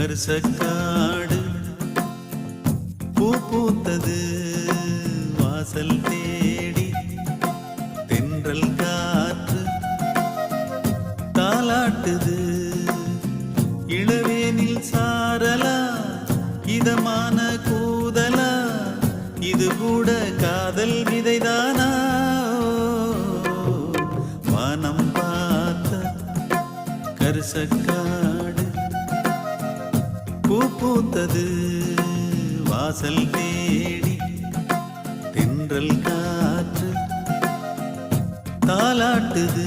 கரிசக்காடு பூ பூத்தது வாசல் தேடி தென்றல் காற்று தாலாட்டுது இளவேனில் சாரலா இதமான கூதலா இது கூட காதல் விதைதானா வானம் பார்த்த கரிசக்காடு பூ பூத்தது வாசல் தேடி தென்றல் காற்று தாலாட்டுது